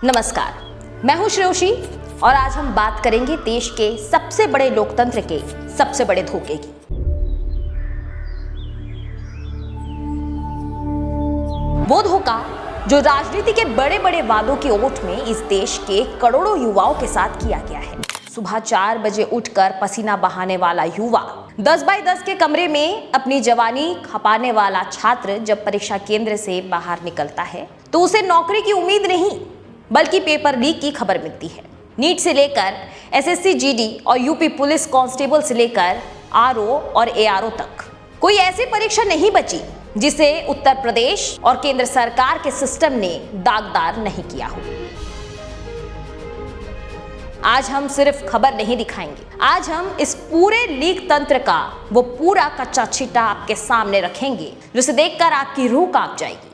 नमस्कार, मैं हूं श्रेयोशी और आज हम बात करेंगे देश के सबसे बड़े लोकतंत्र के सबसे बड़े धोखे की। वो धोखा जो राजनीति के बड़े बड़े वादों की ओट में इस देश के करोड़ों युवाओं के साथ किया गया है। सुबह 4 बजे उठकर पसीना बहाने वाला युवा, 10 बाई 10 के कमरे में अपनी जवानी खपाने वाला छात्र जब परीक्षा केंद्र से बाहर निकलता है तो उसे नौकरी की उम्मीद नहीं बल्कि पेपर लीक की खबर मिलती है। नीट से लेकर एसएससी जीडी और यूपी पुलिस कांस्टेबल से लेकर आरओ और एआरओ तक कोई ऐसी परीक्षा नहीं बची जिसे उत्तर प्रदेश और केंद्र सरकार के सिस्टम ने दागदार नहीं किया हो। आज हम सिर्फ खबर नहीं दिखाएंगे, आज हम इस पूरे लीक तंत्र का वो पूरा कच्चा छिट्टा आपके सामने रखेंगे जिसे देखकर आपकी रूह कांप जाएगी।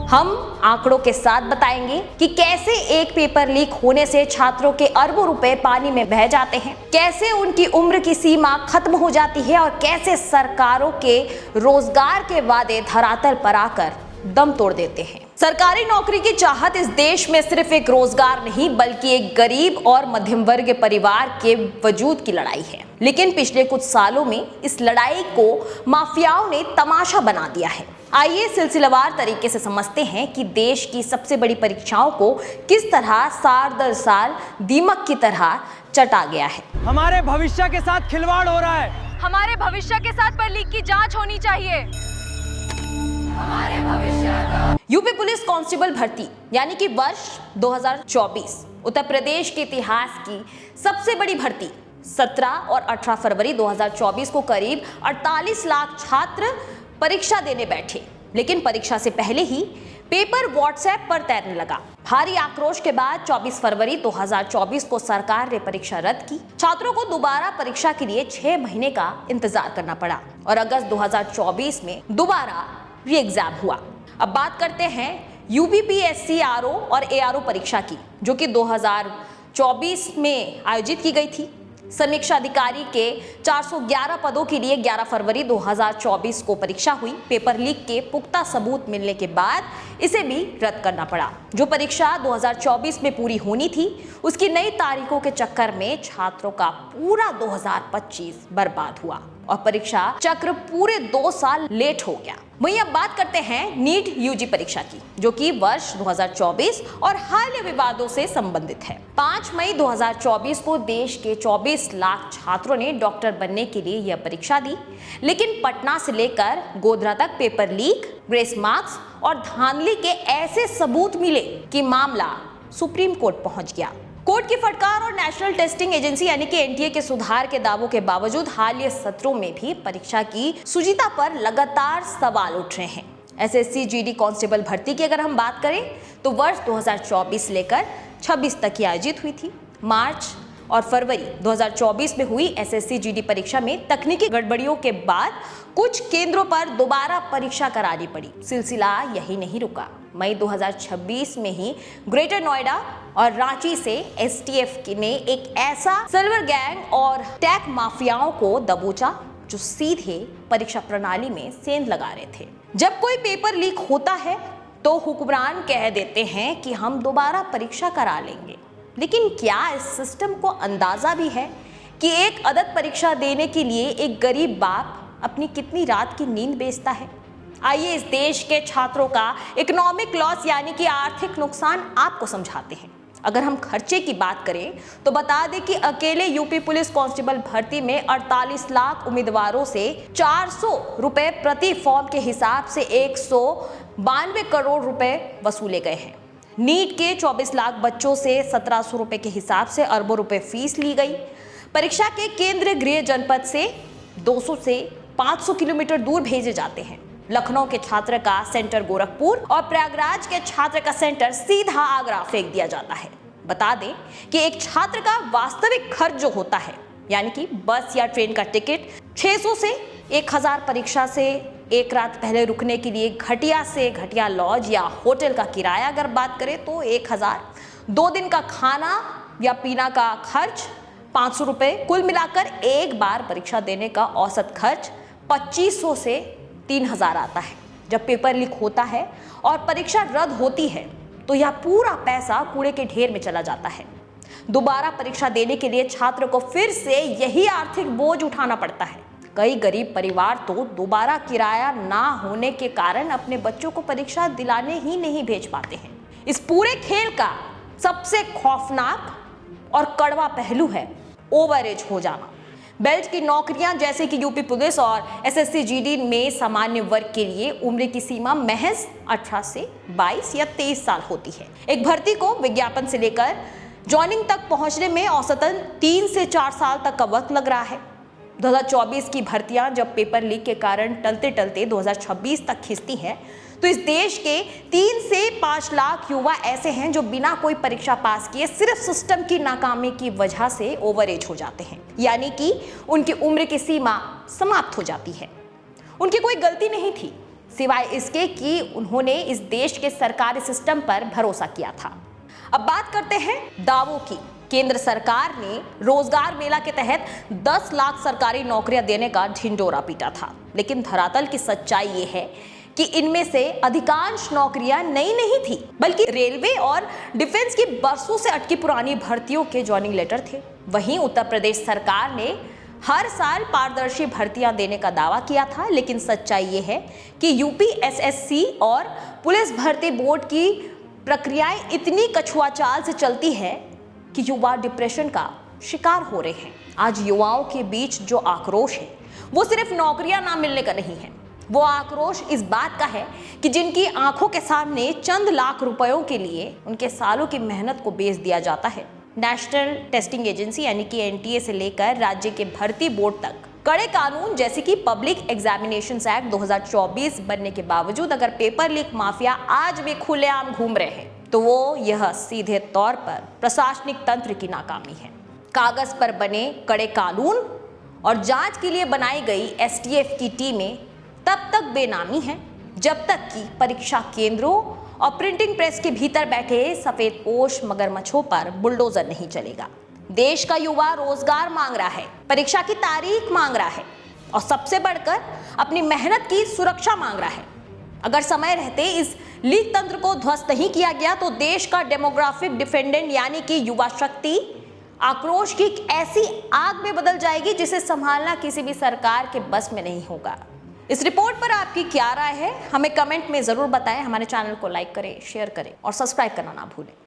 हम आंकड़ों के साथ बताएंगे कि कैसे एक पेपर लीक होने से छात्रों के अरबों रुपए पानी में बह जाते हैं, कैसे उनकी उम्र की सीमा खत्म हो जाती है और कैसे सरकारों के रोजगार के वादे धरातल पर आकर दम तोड़ देते हैं। सरकारी नौकरी की चाहत इस देश में सिर्फ एक रोजगार नहीं बल्कि एक गरीब और मध्यम वर्ग परिवार के वजूद की लड़ाई है। लेकिन पिछले कुछ सालों में इस लड़ाई को माफियाओं ने तमाशा बना दिया है। आइए सिलसिलेवार तरीके से समझते हैं कि देश की सबसे बड़ी परीक्षाओं को किस तरह साल दर साल दीमक की तरह चटा गया है। हमारे भविष्य के साथ खिलवाड़ हो रहा है। हमारे भविष्य के साथ पर लीक की जांच होनी चाहिए। यूपी पुलिस कांस्टेबल भर्ती यानी कि वर्ष 2024 उत्तर प्रदेश के इतिहास की सबसे बड़ी भर्ती 17 और 18 फरवरी 2024 को करीब 48 लाख छात्र परीक्षा देने बैठे। लेकिन परीक्षा से पहले ही पेपर व्हाट्सएप पर तैरने लगा। भारी आक्रोश के बाद 24 फरवरी 2024 को सरकार ने परीक्षा रद्द की। छात्रों को दोबारा परीक्षा के लिए 6 महीने का इंतजार करना पड़ा और अगस्त 2024 में दोबारा री एग्जाम हुआ। अब बात करते हैं यूपीपीएससी आरओ और एआरओ परीक्षा की, जो कि 2024 में आयोजित की गई थी। समीक्षा अधिकारी के 411 पदों के लिए 11 फरवरी 2024 को परीक्षा हुई। पेपर लीक के पुख्ता सबूत मिलने के बाद इसे भी रद्द करना पड़ा। जो परीक्षा 2024 में पूरी होनी थी उसकी नई तारीखों के चक्कर में छात्रों का पूरा 2025 बर्बाद हुआ और परीक्षा चक्र पूरे 2 साल लेट हो गया। वहीं अब बात करते हैं नीट यूजी परीक्षा की, जो कि वर्ष 2024 और हालिया विवादों से संबंधित है। 5 मई 2024 को देश के 24 लाख छात्रों ने डॉक्टर बनने के लिए यह परीक्षा दी। लेकिन पटना से लेकर गोधरा तक पेपर लीक, ग्रेस मार्क्स और धांधली के ऐसे सबूत मिले कि मामला सुप्रीम कोर्ट पहुंच गया। कोर्ट की फटकार और नेशनल टेस्टिंग एजेंसी यानी कि एनटीए के सुधार के दावों के बावजूद हालिया सत्रों में भी परीक्षा की शुचिता पर लगातार सवाल उठ रहे हैं। एसएससी जीडी कांस्टेबल भर्ती की अगर हम बात करें तो वर्ष 2024 लेकर 26 तक की आयोजित हुई थी। मार्च और फरवरी 2024 में हुई एसएससी जीडी परीक्षा में तकनीकी गड़बड़ियों के बाद कुछ केंद्रों पर दोबारा परीक्षा करानी पड़ी। सिलसिला यही नहीं रुका। मई 2026 में ही ग्रेटर नोएडा और रांची से एसटीएफ ने एक ऐसा सर्वर गैंग और टेक माफियाओं को दबोचा जो सीधे परीक्षा प्रणाली में सेंध लगा रहे थे। जब कोई पेपर लीक होता है तो हुक्मरान कह देते हैं कि हम दोबारा परीक्षा करा लेंगे। लेकिन क्या इस सिस्टम को अंदाजा भी है कि एक अदद परीक्षा देने के लिए एक गरीब बाप अपनी कितनी रात की नींद बेचता है? आइए इस देश के छात्रों का इकोनॉमिक लॉस यानी कि आर्थिक नुकसान आपको समझाते हैं। अगर हम खर्चे की बात करें तो बता दें कि अकेले यूपी पुलिस कांस्टेबल भर्ती में 48 लाख उम्मीदवारों से 400 रुपए प्रति फॉर्म के हिसाब से 192 करोड़ रुपए वसूले गए हैं। नीट के 24 लाख बच्चों से 1700 रुपए के हिसाब से अरबों रुपए फीस ली गई। परीक्षा के केंद्र गृह जनपद से 200 से 500 किलोमीटर दूर भेजे जाते हैं। लखनऊ के छात्र का सेंटर गोरखपुर और प्रयागराज के छात्र का सेंटर सीधा आगरा फेंक दिया जाता है। बता दें कि एक छात्र का वास्तविक खर्च जो होता है यानी कि बस या ट्रेन का टिकट 600 से 1000, परीक्षा से एक रात पहले रुकने के लिए घटिया से घटिया लॉज या होटल का किराया अगर बात करें तो 1000, 2 दिन का खाना या पीना का खर्च 500 रुपए, कुल मिलाकर एक बार परीक्षा देने का औसत खर्च 2500 से 3000 आता है। जब पेपर लीक होता है और परीक्षा रद्द होती है तो यह पूरा पैसा कूड़े के ढेर में चला जाता है। दोबारा परीक्षा देने के लिए छात्र को फिर से यही आर्थिक बोझ उठाना पड़ता है। कई गरीब परिवार तो दोबारा किराया ना होने के कारण अपने बच्चों को परीक्षा दिलाने ही नहीं भेज पाते हैं। इस पूरे खेल का सबसे खौफनाक और कड़वा पहलू है ओवरेज हो जाना। बेल्ट की नौकरियां जैसे कि यूपी पुलिस और एसएससी जीडी में सामान्य वर्ग के लिए उम्र की सीमा महज 18 से 22 या 23 साल होती है। एक भर्ती को विज्ञापन से लेकर ज्वाइनिंग तक पहुंचने में औसतन 3 से 4 साल तक का वक्त लग रहा है। 2024 की भर्तियां जब पेपर लीक के कारण टलते टलते 2026 तक खिंचती हैं, तो इस देश के 3 से 5 लाख युवा ऐसे हैं जो बिना कोई परीक्षा पास किए सिर्फ सिस्टम की नाकामी की वजह से ओवरएज हो जाते हैं, यानी कि उनकी उम्र की सीमा समाप्त हो जाती है। उनकी कोई गलती नहीं थी सिवाय इसके कि उन्होंने इस देश के सरकारी सिस्टम पर भरोसा किया था। अब बात करते हैं दावों की। केंद्र सरकार ने रोजगार मेला के तहत 10 लाख सरकारी नौकरियां देने का ढिंढोरा पीटा था, लेकिन धरातल की सच्चाई ये है कि इनमें से अधिकांश नौकरियां नई नहीं थी, बल्कि रेलवे और डिफेंस की बरसों से अटकी पुरानी भर्तियों के ज्वाइनिंग लेटर थे। वहीं उत्तर प्रदेश सरकार ने हर साल पारदर्शी भर्तियां देने का दावा किया था, लेकिन सच्चाई ये है कि यूपी एसएससी और पुलिस भर्ती बोर्ड की प्रक्रियाएं इतनी कछुआ चाल से चलती है कि युवा डिप्रेशन का शिकार हो रहे हैं। आज युवाओं के बीच जो आक्रोश है वो सिर्फ नौकरियां ना मिलने का नहीं है, वो आक्रोश इस बात का है कि जिनकी आंखों के सामने चंद लाख रुपयों के लिए उनके सालों की मेहनत को बेच दिया जाता है। नेशनल टेस्टिंग एजेंसी यानी कि एनटीए से लेकर राज्य के भर्ती बोर्ड तक कड़े कानून जैसे कि पब्लिक एग्जामिनेशंस एक्ट 2024 बनने के बावजूद अगर पेपर लीक माफिया आज भी खुलेआम घूम रहे हैं तो वो यह सीधे तौर पर प्रशासनिक तंत्र की नाकामी है। कागज पर बने कड़े कानून और जांच के लिए बनाई गई एसटीएफ की टीमें तब तक बेनामी हैं जब तक कि परीक्षा केंद्रों और प्रिंटिंग प्रेस के भीतर बैठे सफेदपोश मगरमच्छों पर बुलडोजर नहीं चलेगा। देश का युवा रोजगार मांग रहा है, परीक्षा की तारीख मांग रहा है और सबसे बढ़कर अपनी मेहनत की सुरक्षा मांग रहा है। अगर समय रहते इस लीक तंत्र को ध्वस्त नहीं किया गया तो देश का डेमोग्राफिक डिफेंडेंट यानी कि युवा शक्ति आक्रोश की एक ऐसी आग में बदल जाएगी जिसे संभालना किसी भी सरकार के बस में नहीं होगा। इस रिपोर्ट पर आपकी क्या राय है, हमें कमेंट में जरूर बताएं। हमारे चैनल को लाइक करें, शेयर करें और सब्सक्राइब करना ना भूलें।